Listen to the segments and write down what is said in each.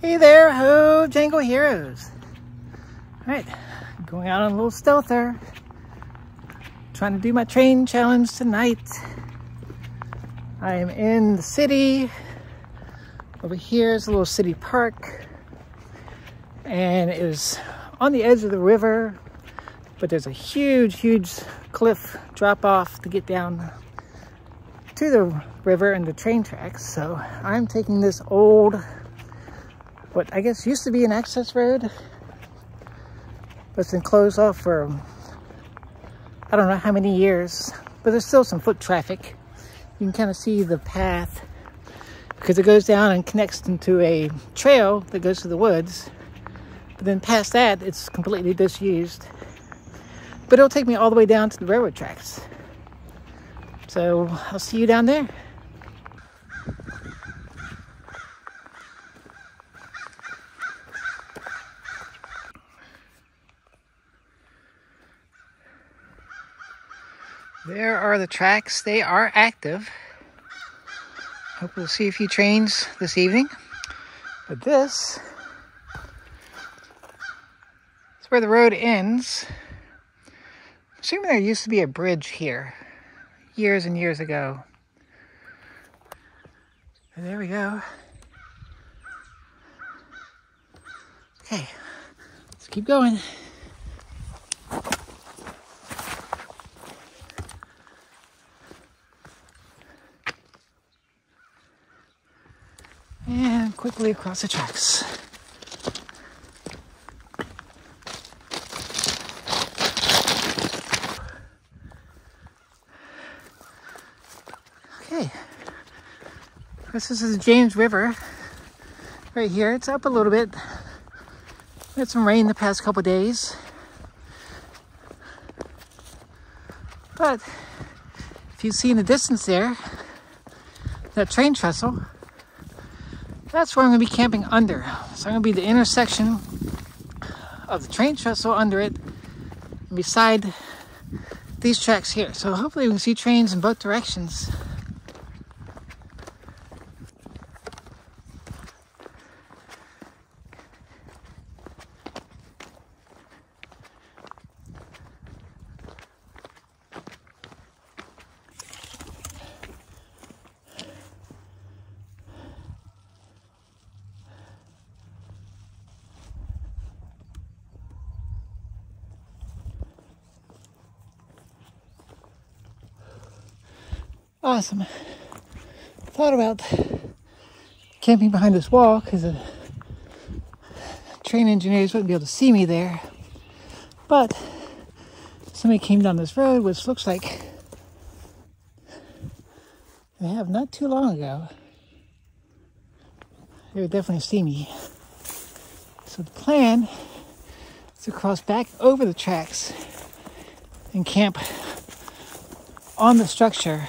Hey there, Hojangle heroes. Alright, going out on a little stealther. Trying to do my train challenge tonight. I am in the city. Over here is a little city park. And it is on the edge of the river. But there's a huge cliff drop off to get down to the river and the train tracks. So I'm taking this old, what I guess used to be an access road, but it's been closed off for I don't know how many years, but there's still some foot traffic. You can kind of see the path because it goes down and connects into a trail that goes to the woods, but then past that it's completely disused. But it'll take me all the way down to the railroad tracks. So I'll see you down there. There are the tracks. They are active. Hope we'll see a few trains this evening. But this is where the road ends. I'm assuming there used to be a bridge here years and years ago. And there we go. Okay, let's keep going. And quickly across the tracks. Okay, this is the James River right here. It's up a little bit. We had some rain the past couple days. But if you see in the distance there, that train trestle, that's where I'm going to be camping under. So I'm going to be the intersection of the train trestle under it and beside these tracks here. So hopefully we can see trains in both directions. Awesome. Thought about camping behind this wall because the train engineers wouldn't be able to see me there. But somebody came down this road, which looks like they have not too long ago. They would definitely see me. So the plan is to cross back over the tracks and camp on the structure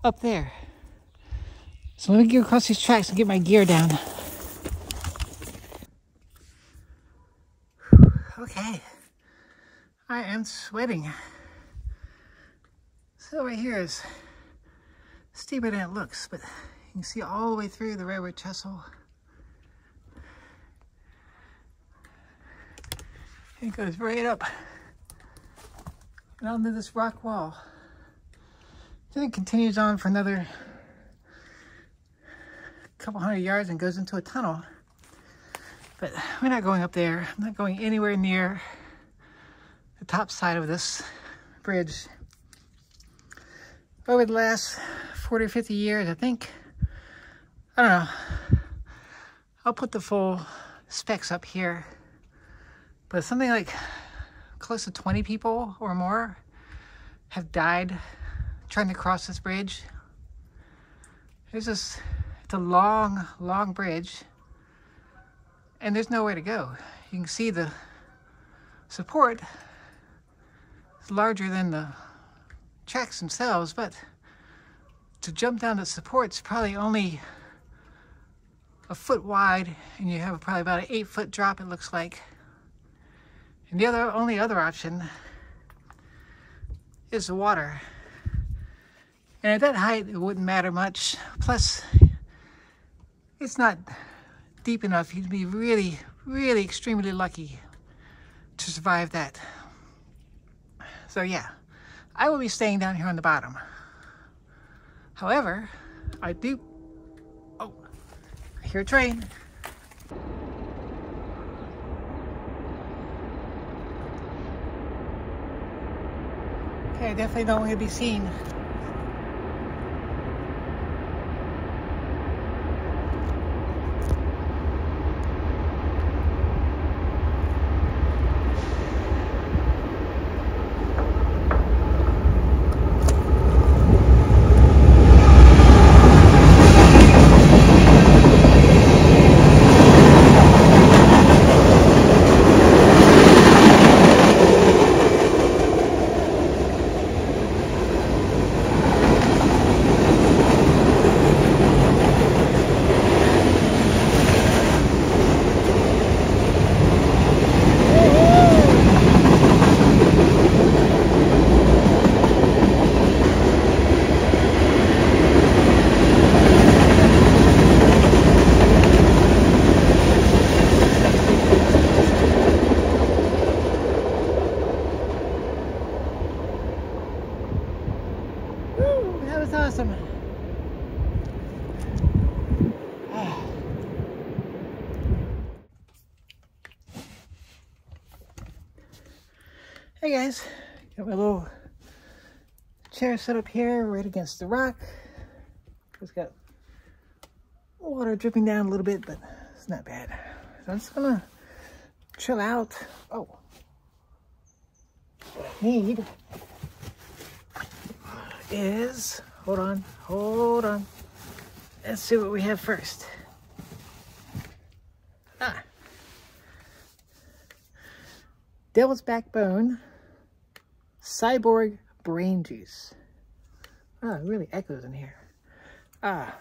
up there. So let me get across these tracks and get my gear down. Okay, I am sweating. So right here is steeper than it looks, but you can see all the way through the railroad trestle. It goes right up and onto this rock wall. Then it continues on for another couple hundred yards and goes into a tunnel. But we're not going up there. I'm not going anywhere near the top side of this bridge. Over the last 40 or 50 years, I think, I don't know, I'll put the full specs up here, but something like close to 20 people or more have died trying to cross this bridge. It's a long bridge, and there's nowhere to go. You can see the support is larger than the tracks themselves, but to jump down the support's probably only a foot wide, and you have probably about an 8-foot drop, it looks like. And the only other option is the water. And at that height, it wouldn't matter much. Plus, it's not deep enough. You'd be really, really extremely lucky to survive that. So yeah, I will be staying down here on the bottom. However, I do... Oh, I hear a train. Okay, I definitely don't want to be seen. Awesome. Hey guys, got my little chair set up here right against the rock. It's got water dripping down a little bit, but it's not bad. So I'm just gonna chill out. Oh, what I need is, hold on. Let's see what we have first. Devil's Backbone Cyborg Brain Juice. Oh, it really echoes in here. I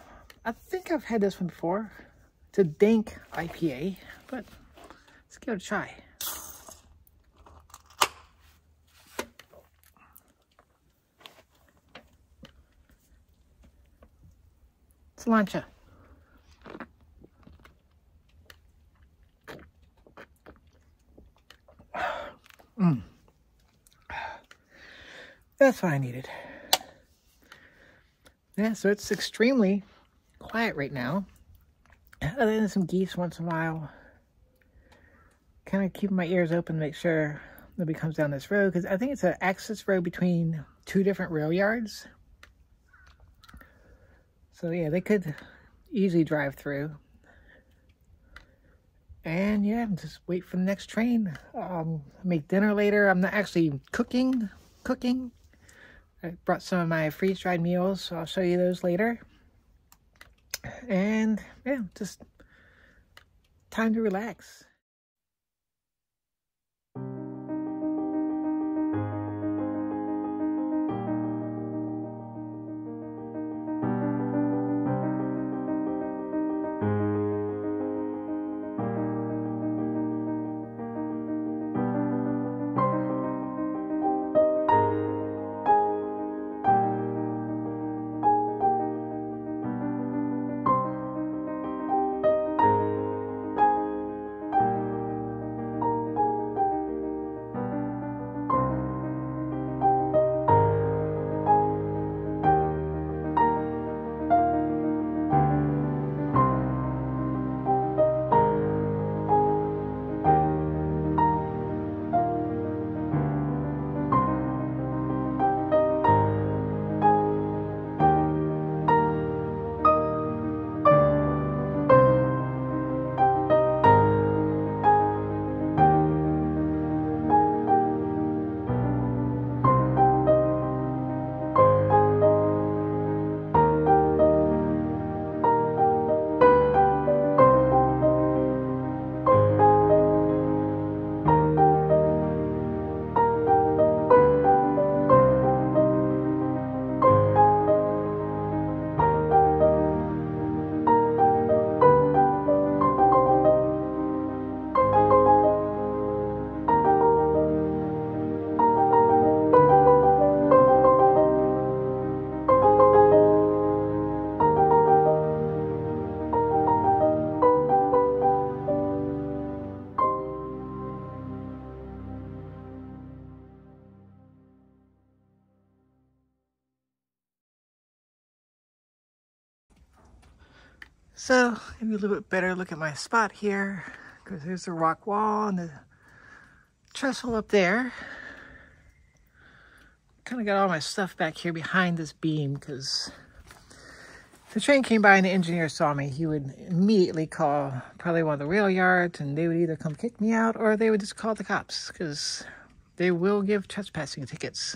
think I've had this one before. It's a dank IPA, but let's give it a try. Cilantro. That's what I needed. Yeah, so it's extremely quiet right now. Other than some geese once in a while. Kind of keeping my ears open to make sure nobody comes down this road, because I think it's an access road between two different rail yards. So yeah, they could easily drive through. And yeah, just wait for the next train. Make dinner later. I'm not actually cooking. I brought some of my freeze-dried meals, so I'll show you those later. And yeah, just time to relax. So maybe a little bit better look at my spot here, because there's the rock wall and the trestle up there. Kind of got all my stuff back here behind this beam, because if the train came by and the engineer saw me, he would immediately call probably one of the rail yards, and they would either come kick me out or they would just call the cops, because they will give trespassing tickets.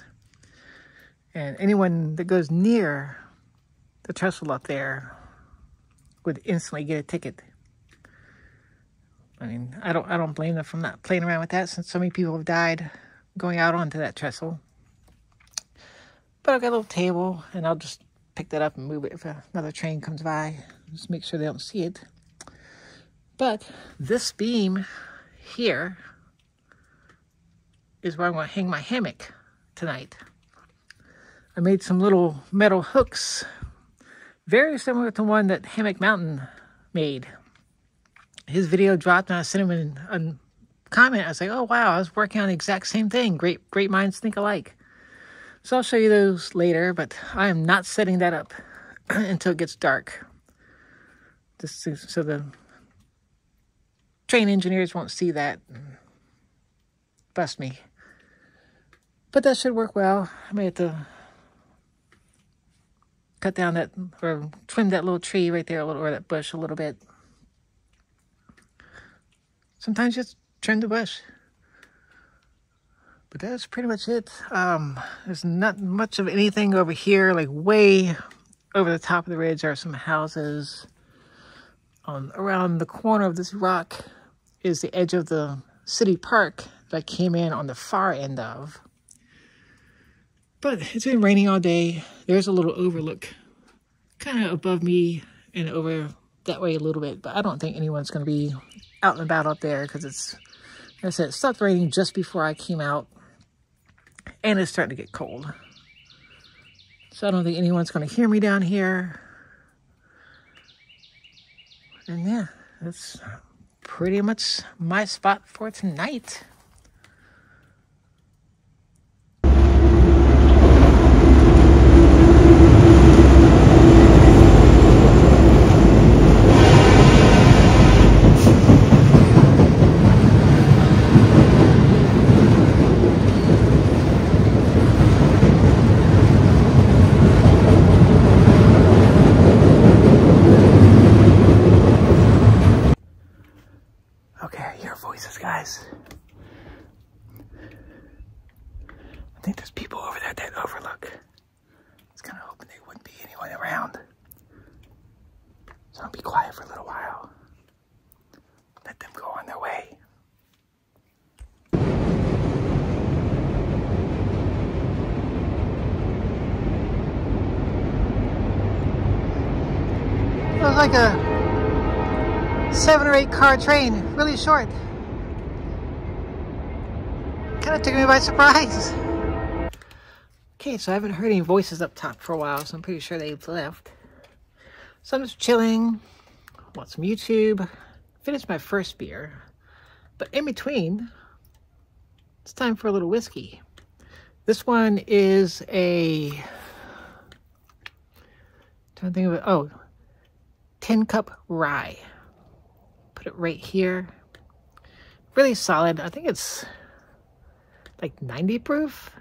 And anyone that goes near the trestle up there would instantly get a ticket. I mean, I don't blame them for not playing around with that, since so many people have died going out onto that trestle. But I've got a little table, and I'll just pick that up and move it if another train comes by. Just make sure they don't see it. But this beam here is where I'm going to hang my hammock tonight. I made some little metal hooks, very similar to one that Hammock Mountain made. His video dropped, and I sent him a comment. I was like, oh wow, I was working on the exact same thing. Great minds think alike. So I'll show you those later, but I am not setting that up until it gets dark. Just so the train engineers won't see that and bust me. But that should work well. I may have to cut down that, or trim that little tree right there a little, or that bush a little bit. Sometimes just trim the bush. But that's pretty much it. There's not much of anything over here. Like way over the top of the ridge are some houses. Around the corner of this rock is the edge of the city park that I came in on the far end of. But it's been raining all day. There's a little overlook kind of above me and over that way a little bit. But I don't think anyone's going to be out and about up there, because it's, like I said, it stopped raining just before I came out. And it's starting to get cold. So I don't think anyone's going to hear me down here. And yeah, that's pretty much my spot for tonight. Guys, I think there's people over there at that overlook. I was kind of hoping there wouldn't be anyone around, so I'll be quiet for a little while. Let them go on their way. It was like a 7 or 8 car train, really short. Kind of took me by surprise. Okay, so I haven't heard any voices up top for a while, so I'm pretty sure they've left. So I'm just chilling, watch some YouTube, finished my first beer, but in between, it's time for a little whiskey. This one is a, trying to think of it, oh, Tin Cup Rye. Put it right here. Really solid. I think it's like 90 proof.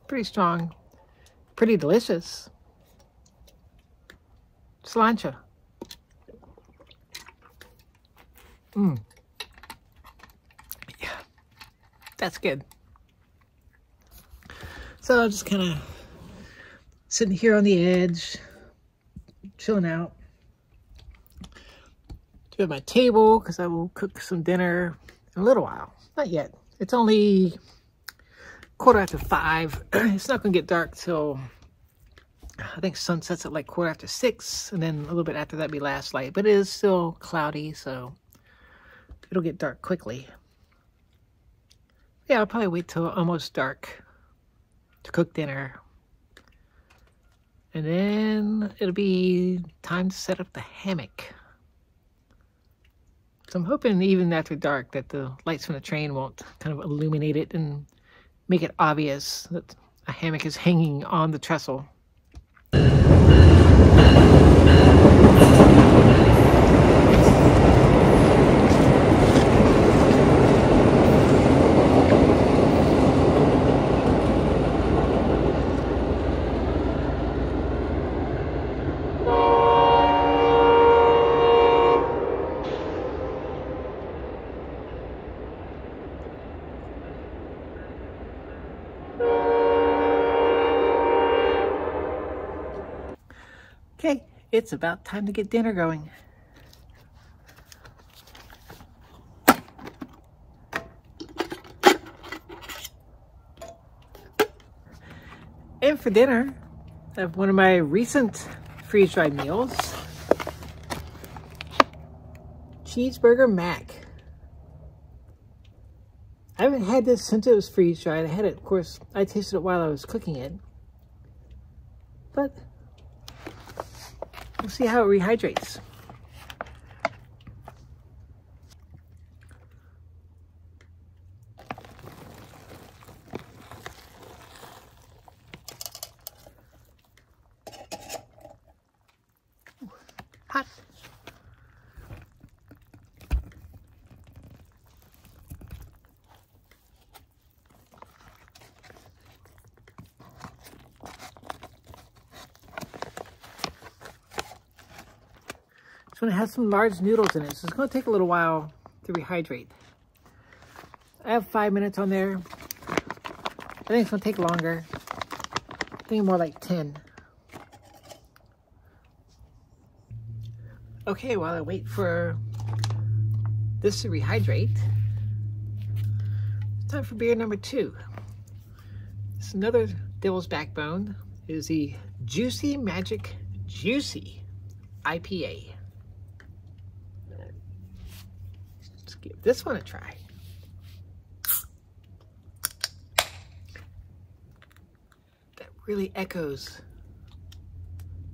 Pretty strong. Pretty delicious. Cilantro. Yeah, that's good. So I'm just kind of sitting here on the edge, chilling out. Do my table, because I will cook some dinner in a little while. Not yet. It's only 5:15. It's not going to get dark till, I think sunsets at like 6:15, and then a little bit after that be last light. But it is still cloudy, so it'll get dark quickly. Yeah, I'll probably wait till almost dark to cook dinner. And then it'll be time to set up the hammock. So I'm hoping even after dark that the lights from the train won't kind of illuminate it and make it obvious that a hammock is hanging on the trestle. Okay, it's about time to get dinner going. And for dinner, I have one of my recent freeze-dried meals. Cheeseburger mac. I haven't had this since it was freeze-dried. I had it, of course, I tasted it while I was cooking it. But we'll see how it rehydrates. Hot. This one has some large noodles in it, so it's going to take a little while to rehydrate. I have 5 minutes on there. I think it's going to take longer. I think more like 10. Okay, while I wait for this to rehydrate, it's time for beer number 2. It's another Devil's Backbone. It is the Juicy Magic Juicy IPA. Let's give this one a try. That really echoes.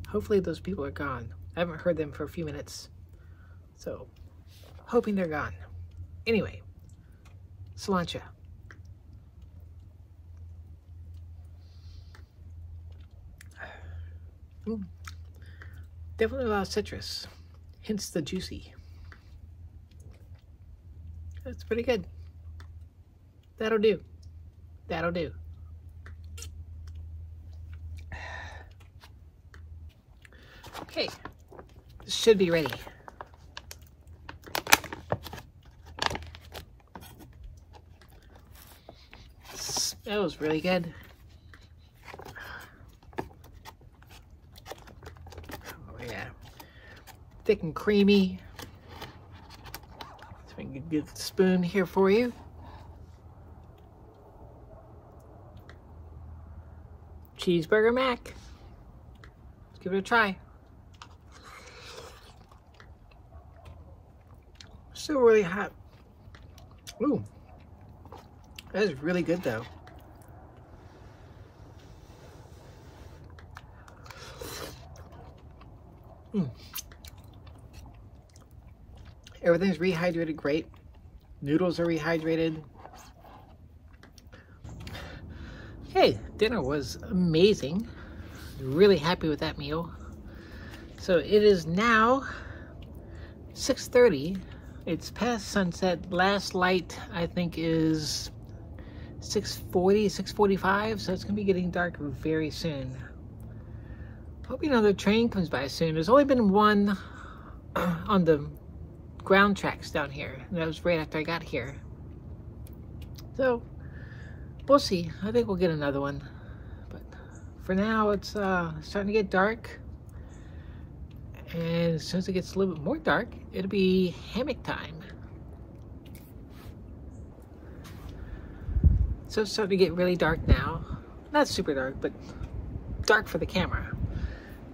Hopefully those people are gone. I haven't heard them for a few minutes, so hoping they're gone. Anyway, cilantro. Definitely a lot of citrus, hence the juicy. That's pretty good. That'll do. That'll do. Okay. This should be ready. That was really good. Oh yeah. Thick and creamy. So we can get the spoon here for you. Cheeseburger mac. Let's give it a try. Still really hot. Ooh, that is really good though. Everything's rehydrated great. Noodles are rehydrated. Okay, dinner was amazing. Really happy with that meal. So it is now 6:30. It's past sunset. Last light, I think, is 6:40, 6:45, so it's going to be getting dark very soon. Hope another train comes by soon. There's only been one on the ground tracks down here, and that was right after I got here. So, we'll see. I think we'll get another one. But for now, it's starting to get dark. And as soon as it gets a little bit more dark, it'll be hammock time. So it's starting to get really dark now. Not super dark, but dark for the camera.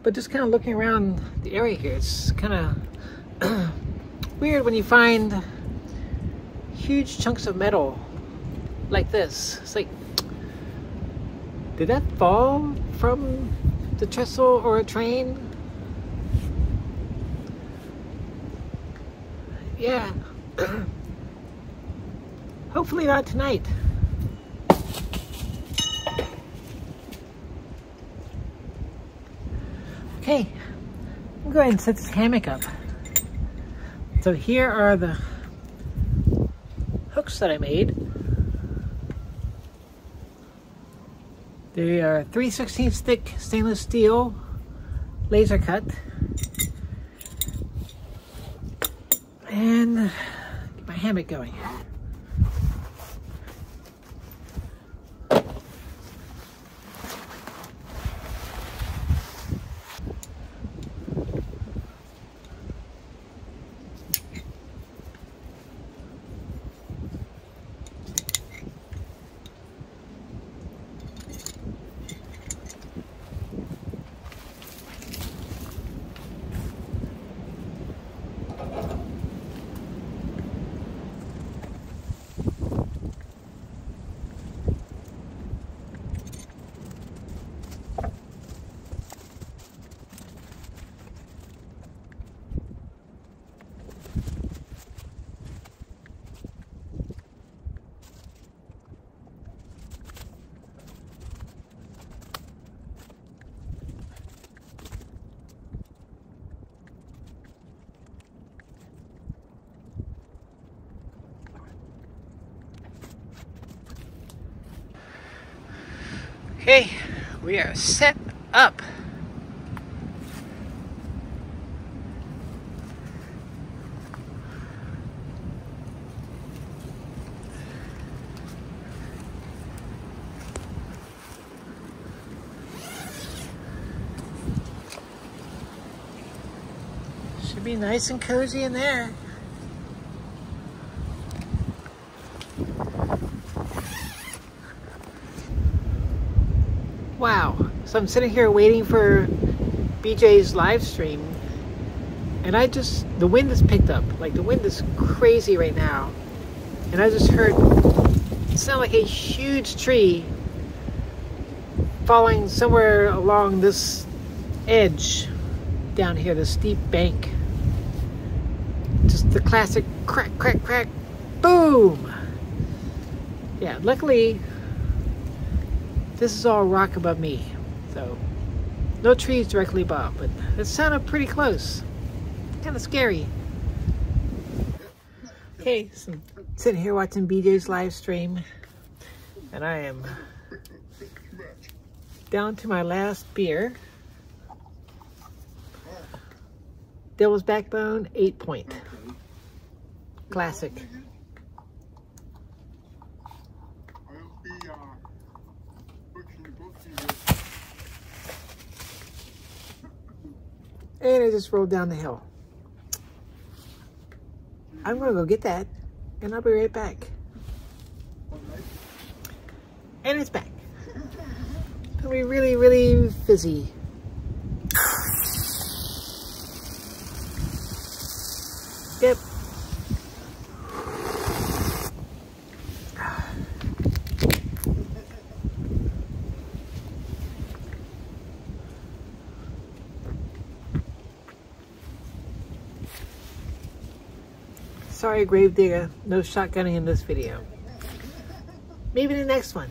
But just kind of looking around the area here, it's kind of weird when you find huge chunks of metal like this. It's like, did that fall from the trestle or a train? Yeah. Hopefully not tonight. Okay, I'm going to set this hammock up. So here are the hooks that I made. They are 3/16 thick stainless steel, laser cut. And get my hammock going. Okay, we are set up. Should be nice and cozy in there. Wow, so I'm sitting here waiting for BJ's live stream, and the wind has picked up. Like, the wind is crazy right now, and I just heard it sound like a huge tree falling somewhere along this edge down here, the steep bank. Just the classic crack, crack, crack, boom. Yeah, luckily this is all rock above me, so no trees directly above, but it sounded pretty close. Kind of scary. Okay, so I'm sitting here watching BJ's live stream, and I am down to my last beer. Devil's Backbone 8-point. Classic. And I just rolled down the hill. I'm gonna go get that, and I'll be right back. And it's back. It's gonna be really, really fizzy. Yep. Sorry, Gravedigger, no shotgunning in this video. Maybe the next one.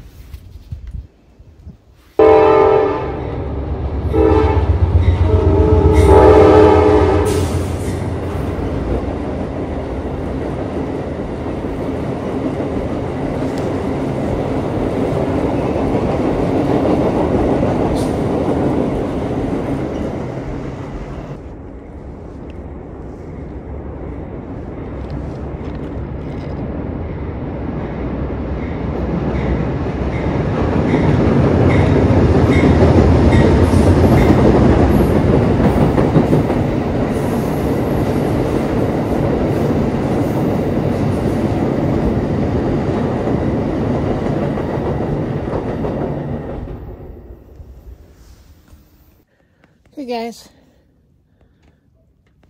Hey guys,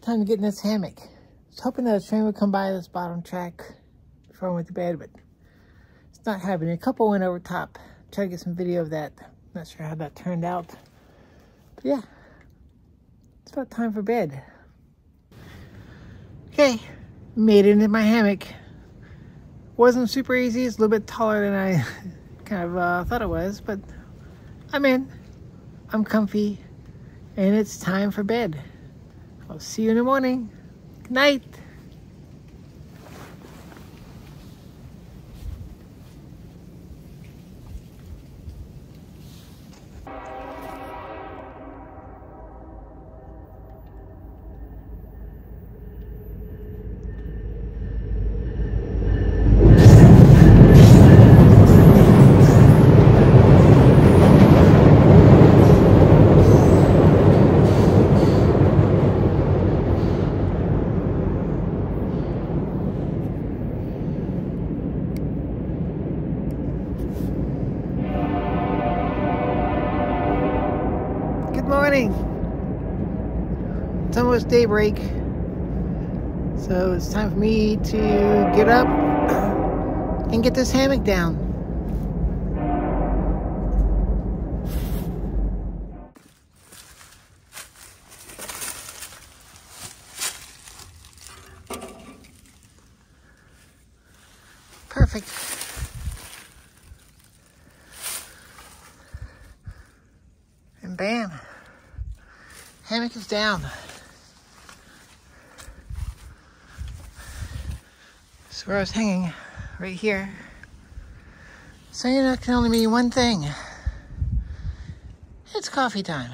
time to get in this hammock. I was hoping that a train would come by this bottom track before I went to bed, but it's not happening. A couple went over top. Try to get some video of that. Not sure how that turned out. But yeah, it's about time for bed. Okay, made it into my hammock. Wasn't super easy. It's a little bit taller than I kind of thought it was, but I'm in. I'm comfy. And it's time for bed. I'll see you in the morning. Good night. Morning. It's almost daybreak, so it's time for me to get up and get this hammock down. Perfect. And bam. Hammock is down. So where I was hanging, right here. So you know, it can only mean one thing. It's coffee time.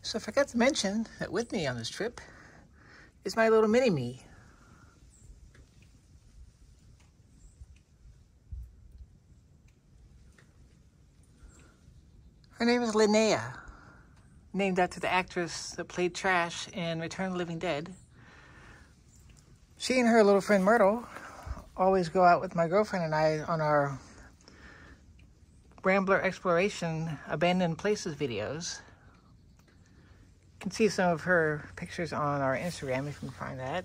So I forgot to mention that with me on this trip is my little mini-me. Her name is Linnea, named after the actress that played Trash in Return of the Living Dead. She and her little friend Myrtle always go out with my girlfriend and I on our Ramblers Exploration abandoned places videos. You can see some of her pictures on our Instagram if you can find that.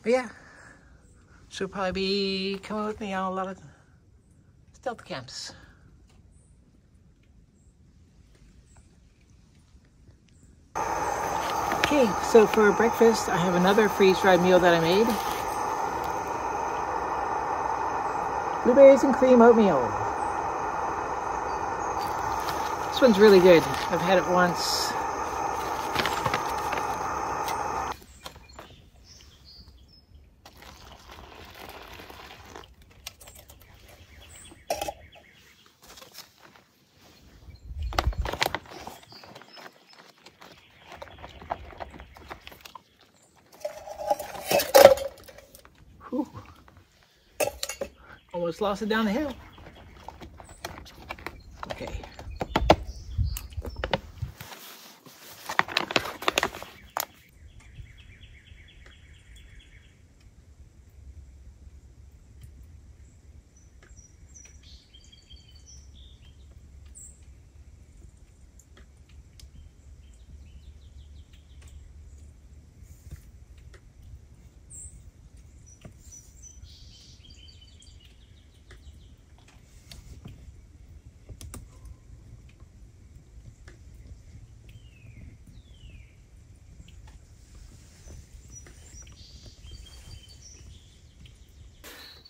But yeah, she'll probably be coming with me on a lot of stealth camps. Okay, so for breakfast, I have another freeze-dried meal that I made. Blueberries and cream oatmeal. This one's really good. I've had it once. Whew. Almost lost it down the hill. Okay.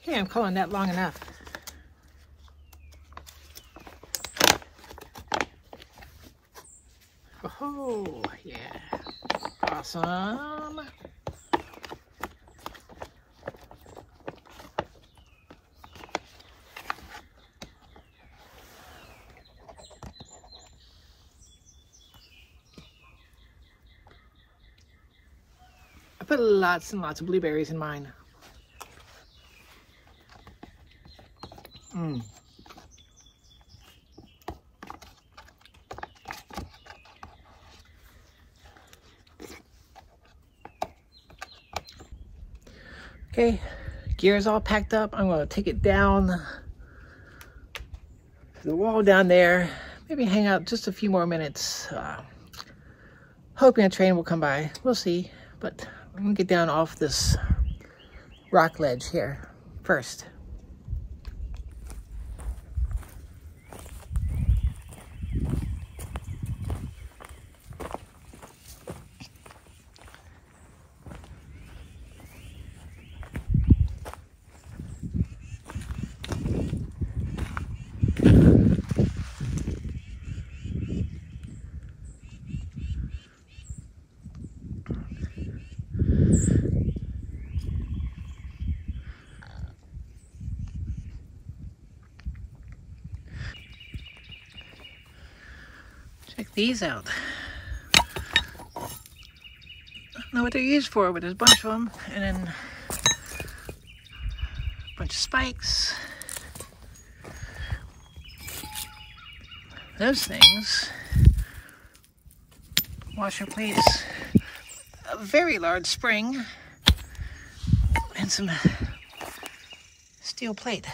Okay, I'm calling that long enough. Oh, yeah. Awesome. I put lots and lots of blueberries in mine. Okay, gear's all packed up. I'm gonna take it down to the wall down there. Maybe hang out just a few more minutes. Hoping a train will come by. We'll see. But I'm gonna get down off this rock ledge here first. Check these out. I don't know what they're used for, but there's a bunch of them. And then a bunch of spikes. Those things. Washer plates. A very large spring. And some steel plate.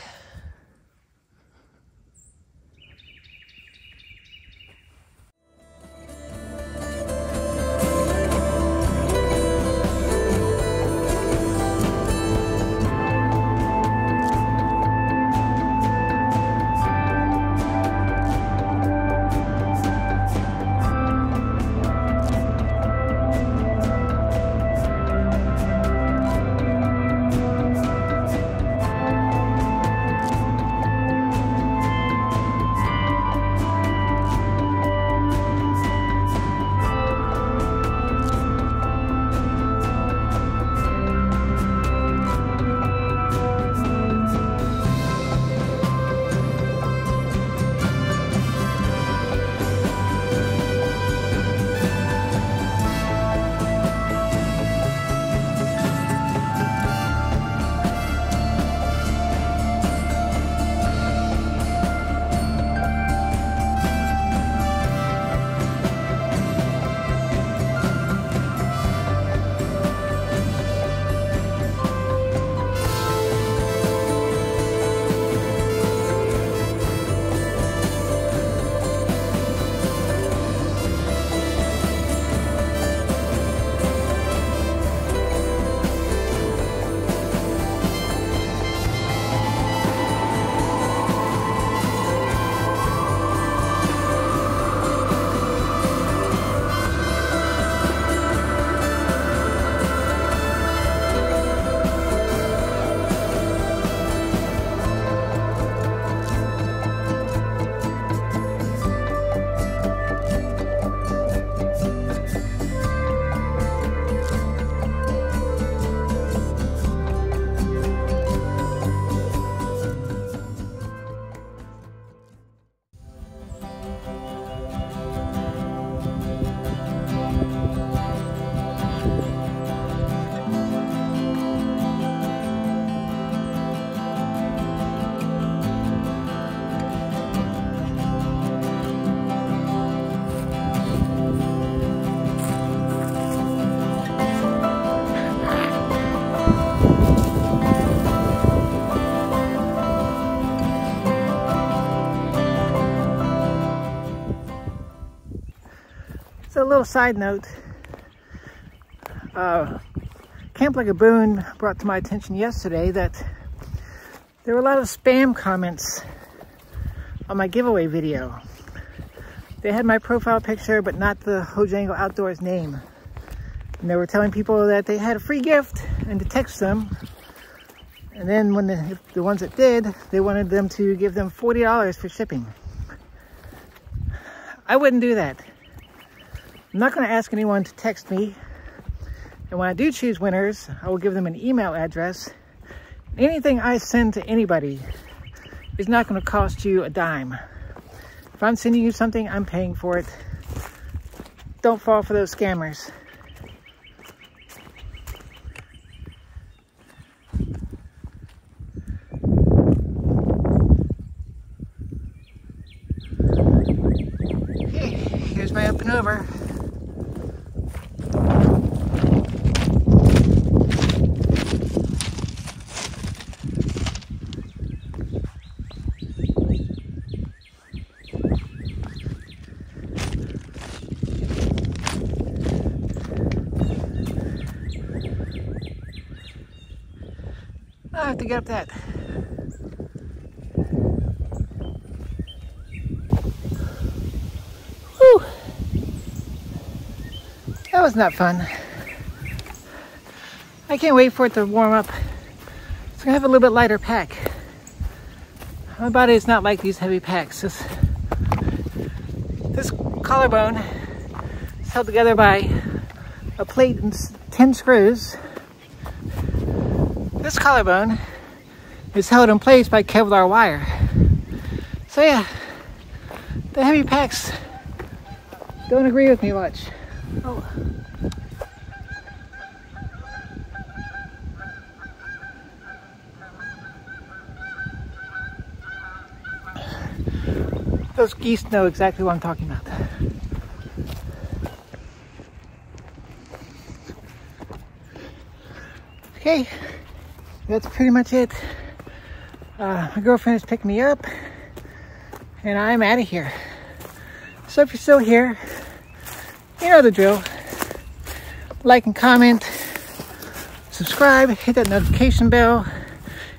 little side note. Camp Like a Boon brought to my attention yesterday that there were a lot of spam comments on my giveaway video. They had my profile picture, but not the Hojangle Outdoors name. And they were telling people that they had a free gift and to text them. And then when the ones that did, they wanted them to give them $40 for shipping. I wouldn't do that. I'm not going to ask anyone to text me. And when I do choose winners, I will give them an email address. Anything I send to anybody is not going to cost you a dime. If I'm sending you something, I'm paying for it. Don't fall for those scammers. Okay, here's my up and over. I have to get up that. Whew. That was not fun. I can't wait for it to warm up. It's gonna have a little bit lighter pack. My body is not like these heavy packs. This collarbone is held together by a plate and 10 screws. This collarbone is held in place by Kevlar wire. So yeah, the heavy packs don't agree with me much. Oh. Those geese know exactly what I'm talking about. Okay. That's pretty much it. My girlfriend is picking me up and I'm out of here. So if you're still here, you know the drill. Like and comment, subscribe, hit that notification bell.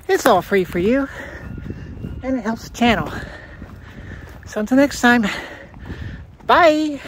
It's all free for you and it helps the channel. So until next time, bye.